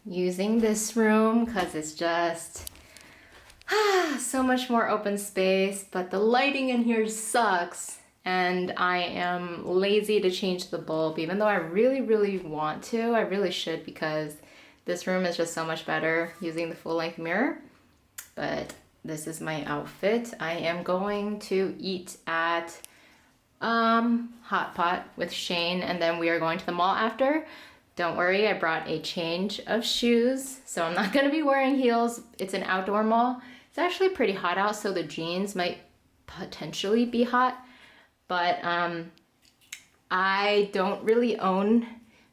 using this room because it's just so much more open space, but the lighting in here sucks and I am lazy to change the bulb, even though I really want to. I really should, because this room is just so much better using the full-length mirror. But this is my outfit. I am going to eat at Hot Pot with Shane, and then we are going to the mall after. Don't worry, I brought a change of shoes, so I'm not gonna be wearing heels. It's an outdoor mall. It's actually pretty hot out, so the jeans might potentially be hot, but I don't really own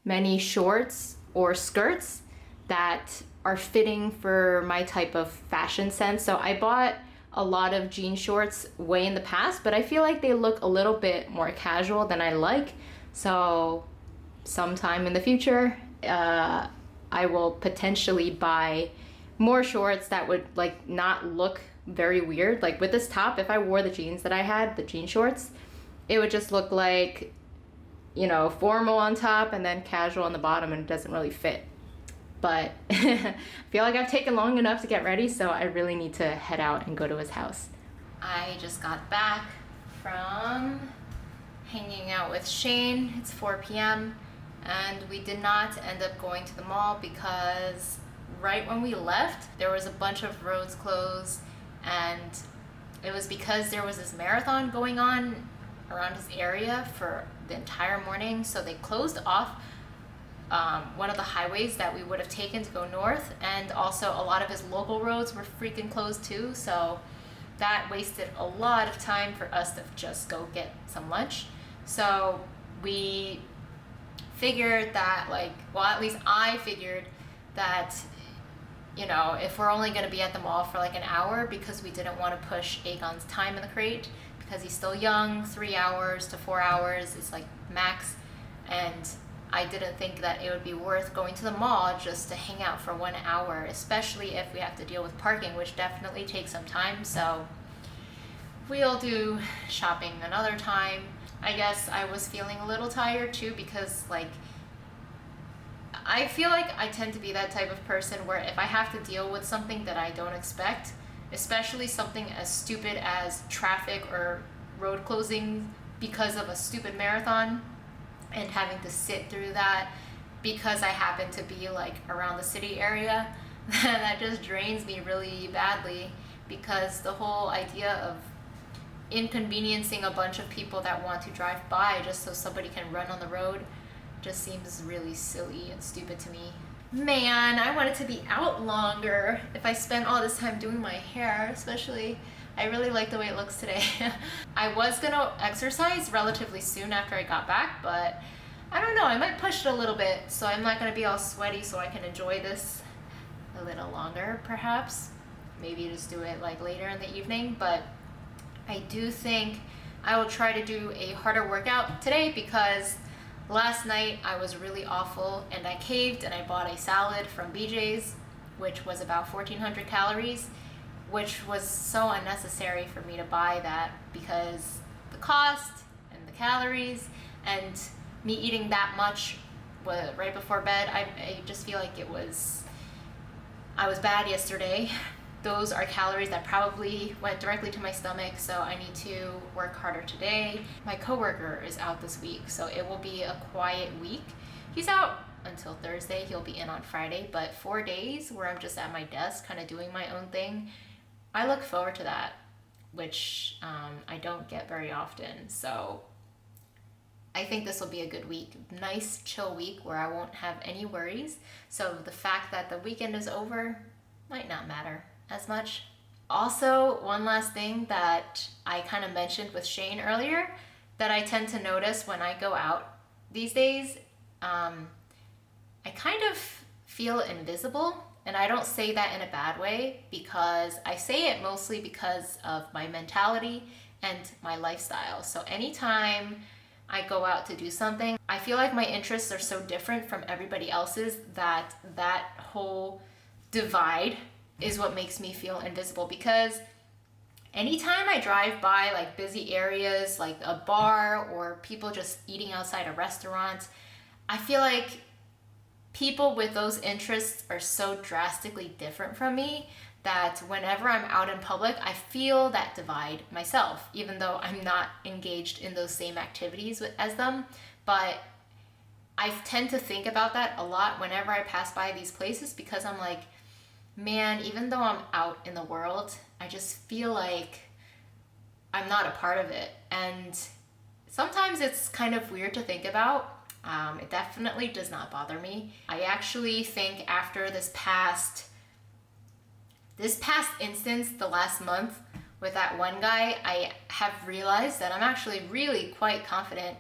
many shorts or skirts that are fitting for my type of fashion sense. So I bought a lot of jean shorts way in the past, but I feel like they look a little bit more casual than I like. So sometime in the future, I will potentially buy more shorts that would like not look very weird. Like with this top, if I wore the jeans that I had, the jean shorts, it would just look like, you know, formal on top and then casual on the bottom, and it doesn't really fit. But I feel like I've taken long enough to get ready, so I really need to head out and go to his house. I just got back from hanging out with Shane. It's 4 p.m. and we did not end up going to the mall because right when we left, there was a bunch of roads closed, and it was because there was this marathon going on around his area for the entire morning. So they closed off one of the highways that we would have taken to go north, and also a lot of his local roads were freaking closed too. So that wasted a lot of time for us to just go get some lunch. So we figured that, like, well, at least I figured that, you know, if we're only going to be at the mall for like an hour, because we didn't want to push Aegon's time in the crate because he's still young, 3 hours to 4 hours is like max, and I didn't think that it would be worth going to the mall just to hang out for 1 hour, especially if we have to deal with parking, which definitely takes some time. So we'll do shopping another time. I guess I was feeling a little tired too, because like I feel like I tend to be that type of person where if I have to deal with something that I don't expect, especially something as stupid as traffic or road closing because of a stupid marathon, and having to sit through that because I happen to be like around the city area, that just drains me really badly, because the whole idea of inconveniencing a bunch of people that want to drive by just so somebody can run on the road just seems really silly and stupid to me. Man, I want it to be out longer if I spend all this time doing my hair, especially. I really like the way it looks today. I was gonna exercise relatively soon after I got back, but I don't know, I might push it a little bit so I'm not gonna be all sweaty, so I can enjoy this a little longer perhaps. Maybe just do it like later in the evening, but I do think I will try to do a harder workout today, because last night I was really awful and I caved and I bought a salad from BJ's, which was about 1,400 calories, which was so unnecessary for me to buy that, because the cost and the calories and me eating that much right before bed, I just feel like I was bad yesterday. Those are calories that probably went directly to my stomach, so I need to work harder today. My coworker is out this week, so it will be a quiet week. He's out until Thursday. He'll be in on Friday, but 4 days where I'm just at my desk kind of doing my own thing, I look forward to that, which I don't get very often. So I think this will be a good week. Nice chill week where I won't have any worries. So the fact that the weekend is over might not matter as much. Also, one last thing that I kind of mentioned with Shane earlier that I tend to notice when I go out these days, I kind of feel invisible. And I don't say that in a bad way, because I say it mostly because of my mentality and my lifestyle. So anytime I go out to do something, I feel like my interests are so different from everybody else's that that whole divide is what makes me feel invisible. Because anytime I drive by like busy areas like a bar or people just eating outside a restaurant, I feel like people with those interests are so drastically different from me that whenever I'm out in public, I feel that divide myself, even though I'm not engaged in those same activities as them. But I tend to think about that a lot whenever I pass by these places, because I'm like, man, even though I'm out in the world, I just feel like I'm not a part of it. And sometimes it's kind of weird to think about. It definitely does not bother me. I actually think after this past instance, the last month with that one guy, I have realized that I'm actually really quite confident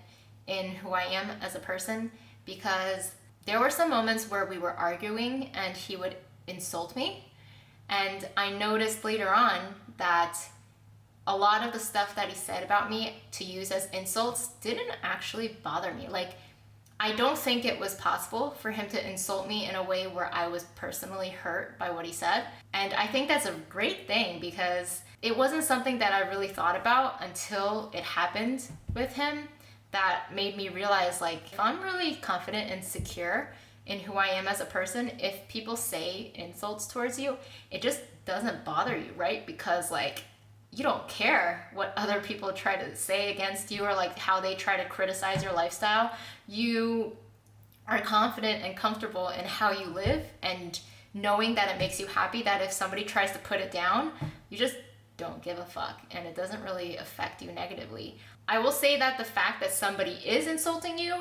in who I am as a person, because there were some moments where we were arguing and he would insult me. And I noticed later on that a lot of the stuff that he said about me to use as insults didn't actually bother me. Like, I don't think it was possible for him to insult me in a way where I was personally hurt by what he said. And I think that's a great thing, because it wasn't something that I really thought about until it happened with him, that made me realize, like, if I'm really confident and secure in who I am as a person, if people say insults towards you, it just doesn't bother you, right? Because, like, you don't care what other people try to say against you, or like how they try to criticize your lifestyle. You are confident and comfortable in how you live, and knowing that it makes you happy, that if somebody tries to put it down, you just don't give a fuck, and it doesn't really affect you negatively. I will say that the fact that somebody is insulting you,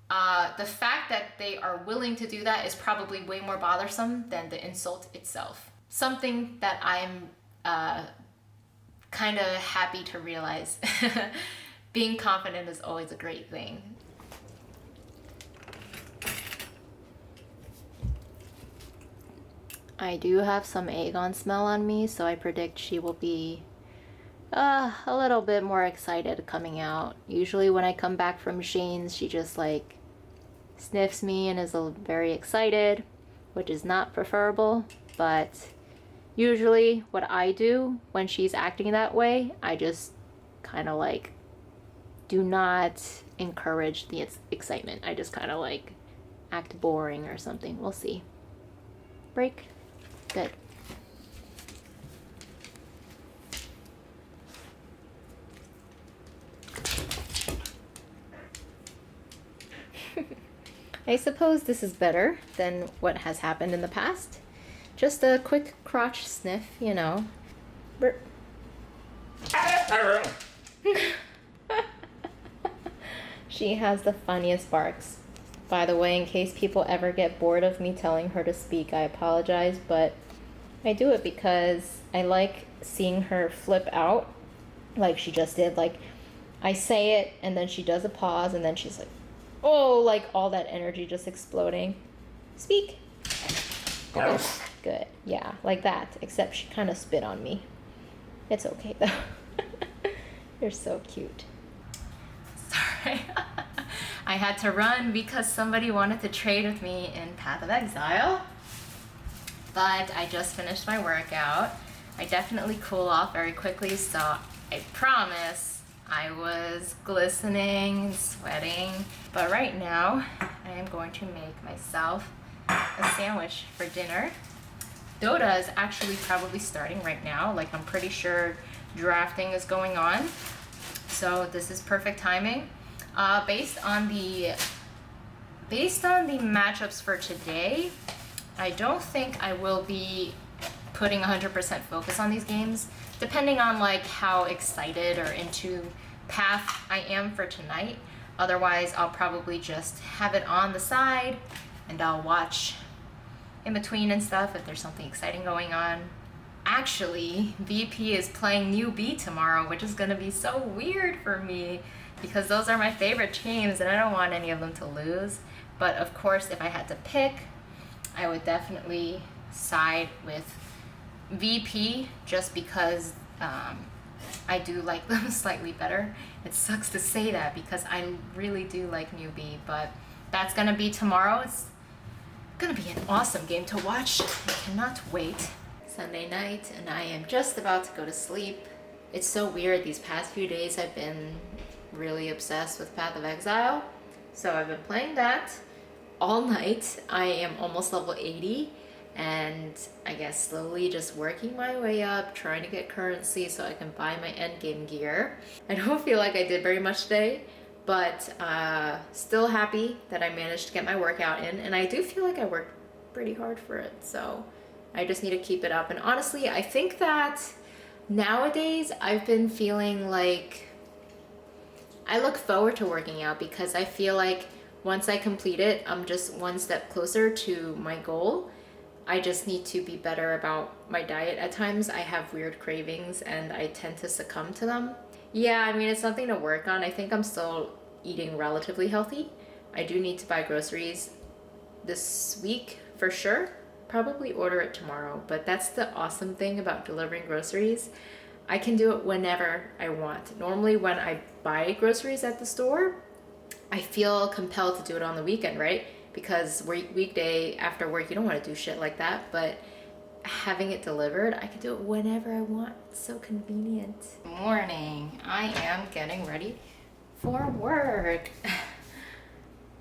the fact that they are willing to do that is probably way more bothersome than the insult itself. Something that I'm kind of happy to realize. Being confident is always a great thing. I do have some Aegon smell on me, so I predict she will be a little bit more excited coming out. Usually when I come back from Shane's, she just like sniffs me and is very excited, which is not preferable, but usually what I do when she's acting that way, I just kind of like do not encourage the excitement. I just kind of like act boring or something. We'll see. Break. Good. I suppose this is better than what has happened in the past. Just a quick crotch sniff, you know. She has the funniest barks. By the way, in case people ever get bored of me telling her to speak, I apologize, but I do it because I like seeing her flip out like she just did. Like, I say it and then she does a pause and then she's like, oh, like all that energy just exploding. Speak. Good. Good. Yeah, like that, except she kind of spit on me. It's okay though. You're so cute. Sorry. I had to run because somebody wanted to trade with me in Path of Exile. But I just finished my workout. I definitely cool off very quickly, so I promise I was glistening, sweating. But right now, I am going to make myself a sandwich for dinner. Dota is actually probably starting right now. Like, I'm pretty sure drafting is going on. So this is perfect timing. Based on the matchups for today, I don't think I will be putting 100% focus on these games, depending on like how excited or into Path I am for tonight. Otherwise, I'll probably just have it on the side and I'll watch in between and stuff if there's something exciting going on. Actually, VP is playing New B tomorrow, which is gonna be so weird for me because those are my favorite teams and I don't want any of them to lose. But of course, if I had to pick, I would definitely side with VP just because I do like them slightly better. It sucks to say that because I really do like New B, but that's gonna be tomorrow. It's gonna be an awesome game to watch. I cannot wait. Sunday night and I am just about to go to sleep. It's so weird, these past few days I've been really obsessed with Path of Exile. So I've been playing that all night. I am almost level 80 and I guess slowly just working my way up, trying to get currency so I can buy my endgame gear. I don't feel like I did very much today, but still happy that I managed to get my workout in, and I do feel like I worked pretty hard for it, so I just need to keep it up. And honestly, I think that nowadays I've been feeling like I look forward to working out because I feel like once I complete it, I'm just one step closer to my goal. I just need to be better about my diet. At times I have weird cravings and I tend to succumb to them. Yeah, I mean, it's something to work on. I think I'm still eating relatively healthy. I do need to buy groceries this week for sure. Probably order it tomorrow, but that's the awesome thing about delivering groceries. I can do it whenever I want. Normally when I buy groceries at the store, I feel compelled to do it on the weekend, right? Because weekday after work, you don't want to do shit like that, but having it delivered, I can do it whenever I want. It's so convenient. Morning. I am getting ready for work.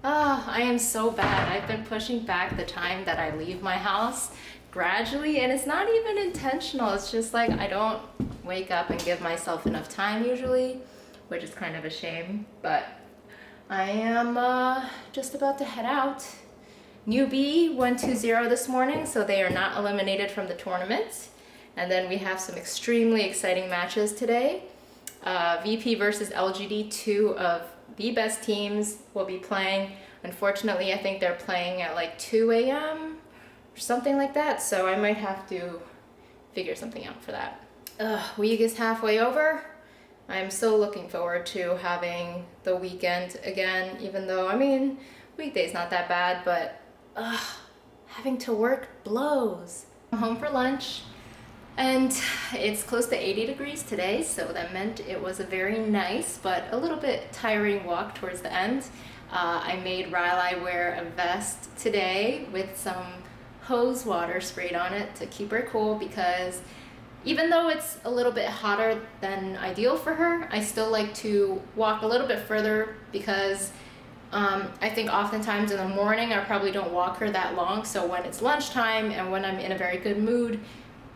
Oh, I am so bad. I've been pushing back the time that I leave my house gradually, and it's not even intentional. It's just like I don't wake up and give myself enough time usually, which is kind of a shame, but I am just about to head out. Newbie 1-2-0 this morning, so they are not eliminated from the tournament. And then we have some extremely exciting matches today. VP versus LGD, two of the best teams will be playing. Unfortunately, I think they're playing at like 2 a.m. or something like that, so I might have to figure something out for that. Week is halfway over. I'm so looking forward to having the weekend again, even though, I mean, weekday's not that bad, but having to work blows. I'm home for lunch, and it's close to 80 degrees today, so that meant it was a very nice but a little bit tiring walk towards the end. I made Riley wear a vest today with some hose water sprayed on it to keep her cool, because even though it's a little bit hotter than ideal for her, I still like to walk a little bit further because I think oftentimes in the morning I probably don't walk her that long. So when it's lunchtime and when I'm in a very good mood,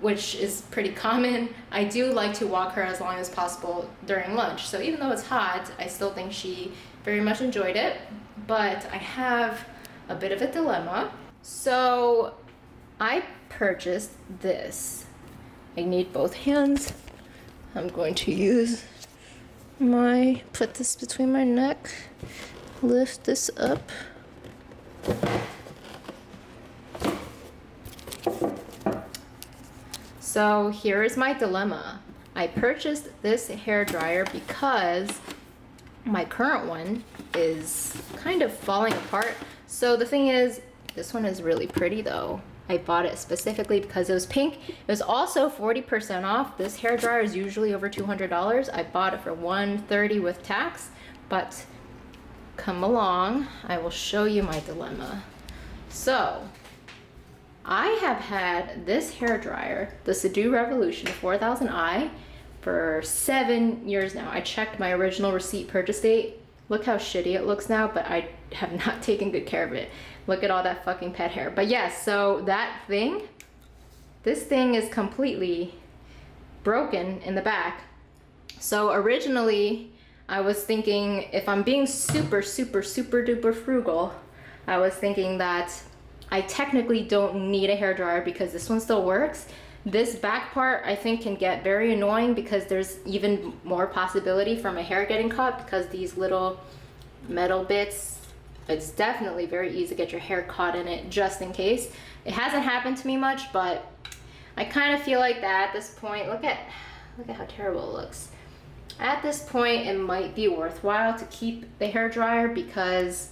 which is pretty common, I do like to walk her as long as possible during lunch. So even though it's hot, I still think she very much enjoyed it. But I have a bit of a dilemma. So I purchased this. I need both hands. I'm going to put this between my neck, lift this up. So here is my dilemma. I purchased this hair dryer because my current one is kind of falling apart. So the thing is, this one is really pretty though. I bought it specifically because it was pink. It was also 40% off. This hair dryer is usually over $200. I bought it for $130 with tax, but come along. I will show you my dilemma. So I have had this hair dryer, the Sedu Revolution 4000i, for 7 years now. I checked my original receipt purchase date. Look how shitty it looks now, but I have not taken good care of it. Look at all that fucking pet hair. But yes, so this thing is completely broken in the back. So originally I was thinking, if I'm being super duper frugal, I was thinking that I technically don't need a hair dryer because this one still works. This back part I think can get very annoying because there's even more possibility from a hair getting caught because these little metal bits, it's definitely very easy to get your hair caught in it just in case. It hasn't happened to me much, but I kind of feel like that at this point. Look at how terrible it looks. At this point, it might be worthwhile to keep the hair dryer because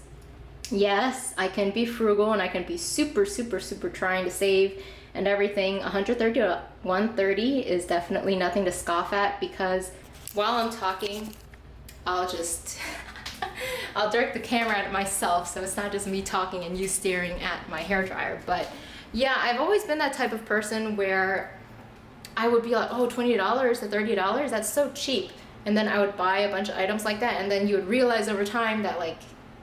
yes, I can be frugal and I can be super trying to save and everything. 130 to 130 is definitely nothing to scoff at because while I'm talking, I'll direct the camera at myself so it's not just me talking and you staring at my hair dryer. But yeah, I've always been that type of person where I would be like, oh, $20 to $30, that's so cheap. And then I would buy a bunch of items like that, and then you would realize over time that like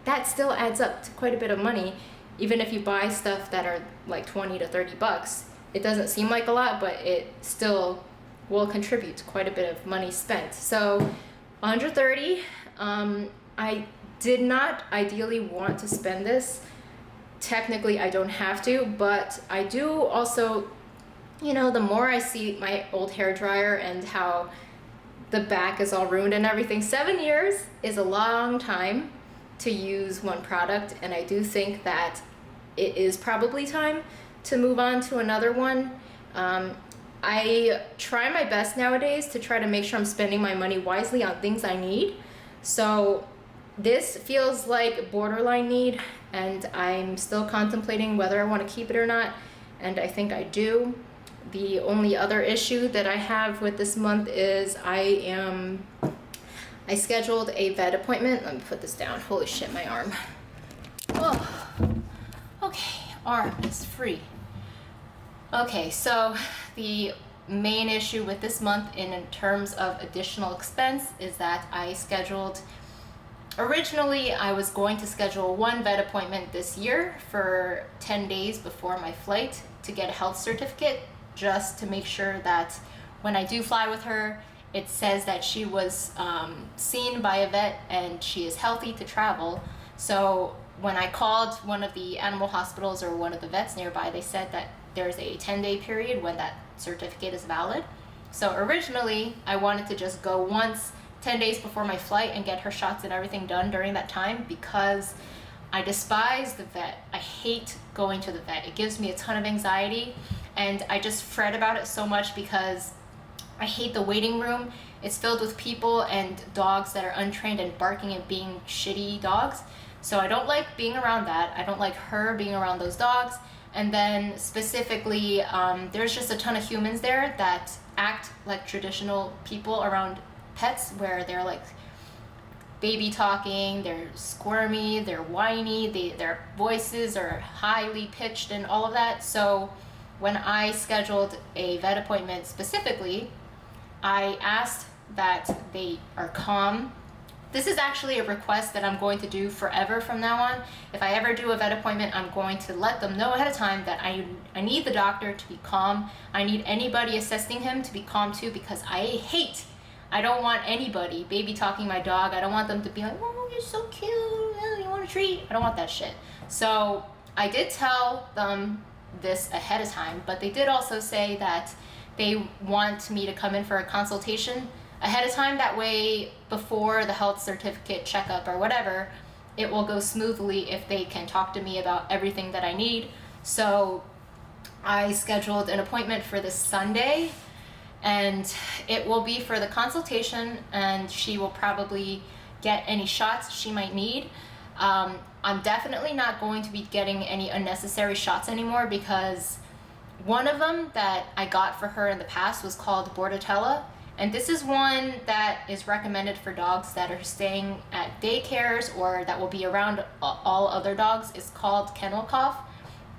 that still adds up to quite a bit of money even if you buy stuff that are like 20 to 30 bucks, it doesn't seem like a lot, but it still will contribute to quite a bit of money spent. So 130, I did not ideally want to spend this. Technically, I don't have to, but I do also, you know, the more I see my old hair dryer and how the back is all ruined and everything, 7 years is a long time to use one product, and I do think that it is probably time to move on to another one. I try my best nowadays to try to make sure I'm spending my money wisely on things I need. So this feels like borderline need, and I'm still contemplating whether I want to keep it or not, and I think I do. The only other issue that I have with this month is I scheduled a vet appointment. Let me put this down. Holy shit, my arm. Oh, okay, arm is free. Okay, so the main issue with this month in terms of additional expense is that originally I was going to schedule one vet appointment this year for 10 days before my flight to get a health certificate, just to make sure that when I do fly with her, it says that she was seen by a vet and she is healthy to travel. So when I called one of the animal hospitals or one of the vets nearby, they said that there's a 10-day period when that certificate is valid. So originally I wanted to just go once 10 days before my flight and get her shots and everything done during that time, because I despise the vet. I hate going to the vet. It gives me a ton of anxiety, and I just fret about it so much because I hate the waiting room. It's filled with people and dogs that are untrained and barking and being shitty dogs. So I don't like being around that. I don't like her being around those dogs. And then specifically, there's just a ton of humans there that act like traditional people around pets, where they're like baby talking, they're squirmy, they're whiny, their voices are highly pitched and all of that. So when I scheduled a vet appointment specifically, I asked that they are calm. This is actually a request that I'm going to do forever from now on. If I ever do a vet appointment, I'm going to let them know ahead of time that I need the doctor to be calm. I need anybody assisting him to be calm too, because I don't want anybody baby talking my dog. I don't want them to be like, oh, you're so cute, oh, you want a treat? I don't want that shit. So I did tell them this ahead of time, but they did also say that they want me to come in for a consultation ahead of time. That way, before the health certificate checkup or whatever, it will go smoothly if they can talk to me about everything that I need. So I scheduled an appointment for this Sunday, and it will be for the consultation, and she will probably get any shots she might need. I'm definitely not going to be getting any unnecessary shots anymore, because one of them that I got for her in the past was called Bordetella, and this is one that is recommended for dogs that are staying at daycares or that will be around all other dogs. It's called kennel cough,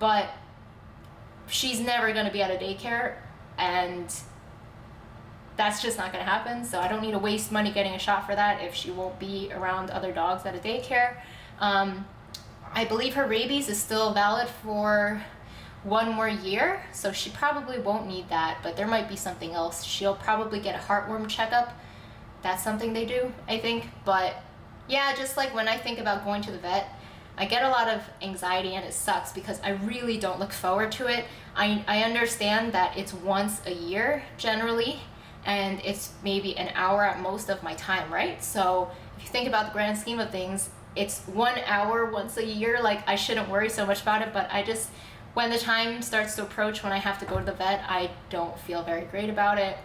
but she's never going to be at a daycare, and that's just not going to happen. So I don't need to waste money getting a shot for that if she won't be around other dogs at a daycare. I believe her rabies is still valid for 1 more year, so she probably won't need that, but there might be something else. She'll probably get a heartworm checkup. That's something they do, I think. But yeah, just like when I think about going to the vet, I get a lot of anxiety, and it sucks because I really don't look forward to it. I understand that it's once a year generally, and it's maybe an hour at most of my time, right? So if you think about the grand scheme of things, it's 1 hour once a year. Like, I shouldn't worry so much about it, but when the time starts to approach when I have to go to the vet, I don't feel very great about it,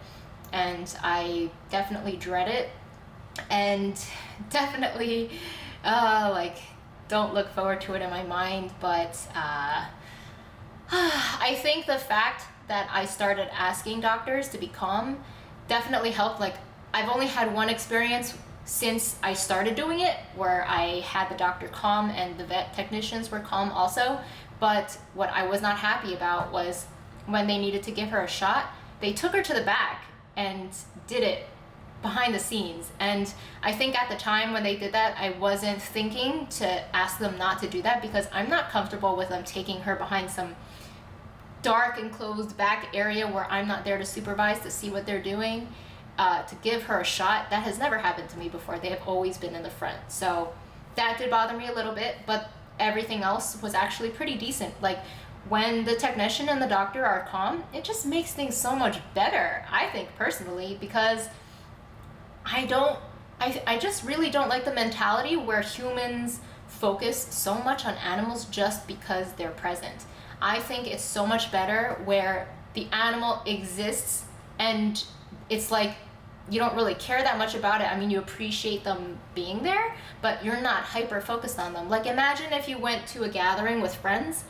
and I definitely dread it, and definitely don't look forward to it in my mind. But I think the fact that I started asking doctors to be calm definitely helped. Like, I've only had one experience since I started doing it where I had the doctor calm and the vet technicians were calm also. But what I was not happy about was when they needed to give her a shot, they took her to the back and did it behind the scenes. And I think at the time when they did that, I wasn't thinking to ask them not to do that, because I'm not comfortable with them taking her behind some dark enclosed back area where I'm not there to supervise, to see what they're doing, to give her a shot. That has never happened to me before. They have always been in the front. So that did bother me a little bit, but everything else was actually pretty decent. Like, when the technician and the doctor are calm, it just makes things so much better, I think, personally, because I just really don't like the mentality where humans focus so much on animals just because they're present. I think it's so much better where the animal exists and it's like you don't really care that much about it. I mean, you appreciate them being there, but you're not hyper focused on them. Like, imagine if you went to a gathering with friends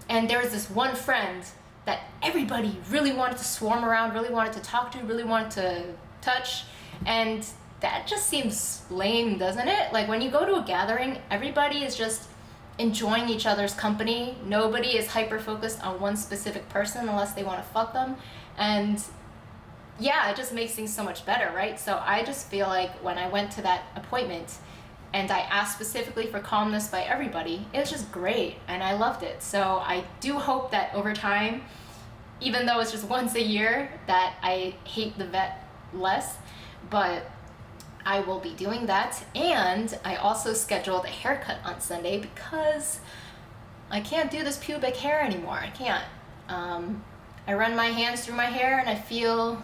and there was this one friend that everybody really wanted to swarm around, really wanted to talk to, really wanted to touch, and that just seems lame, doesn't it? Like, when you go to a gathering, everybody is just enjoying each other's company. Nobody is hyper focused on one specific person unless they want to fuck them. And yeah, it just makes things so much better, right? So I just feel like when I went to that appointment and I asked specifically for calmness by everybody, it was just great and I loved it. So I do hope that over time, even though it's just once a year, that I hate the vet less, but I will be doing that. And I also scheduled a haircut on Sunday because I can't do this pubic hair anymore. I can't. I run my hands through my hair and I feel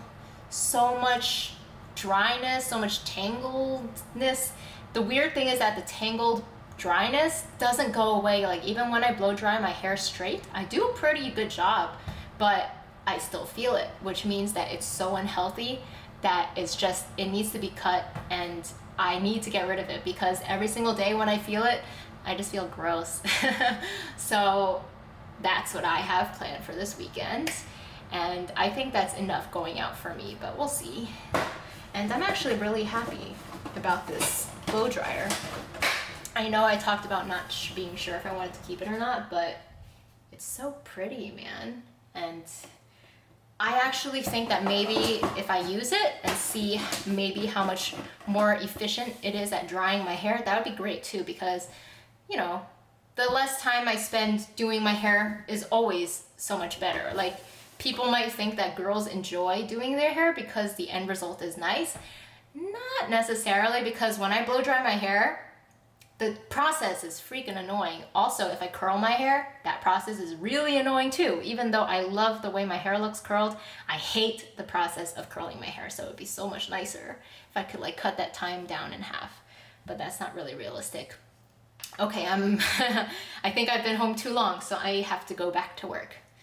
so much dryness, so much tangledness. The weird thing is that the tangled dryness doesn't go away. Like, even when I blow dry my hair straight, I do a pretty good job, but I still feel it, which means that it's so unhealthy that it needs to be cut, and I need to get rid of it, because every single day when I feel it, I just feel gross. So that's what I have planned for this weekend, and I think that's enough going out for me, but we'll see. And I'm actually really happy about this blow dryer. I know I talked about not being sure if I wanted to keep it or not, but it's so pretty, man. And I actually think that maybe if I use it and see maybe how much more efficient it is at drying my hair, that would be great too, because, you know, the less time I spend doing my hair is always so much better. Like, people might think that girls enjoy doing their hair because the end result is nice. Not necessarily, because when I blow dry my hair, the process is freaking annoying. Also, if I curl my hair, that process is really annoying too. Even though I love the way my hair looks curled, I hate the process of curling my hair. So it would be so much nicer if I could like cut that time down in half. But that's not really realistic. Okay, I think I've been home too long, so I have to go back to work.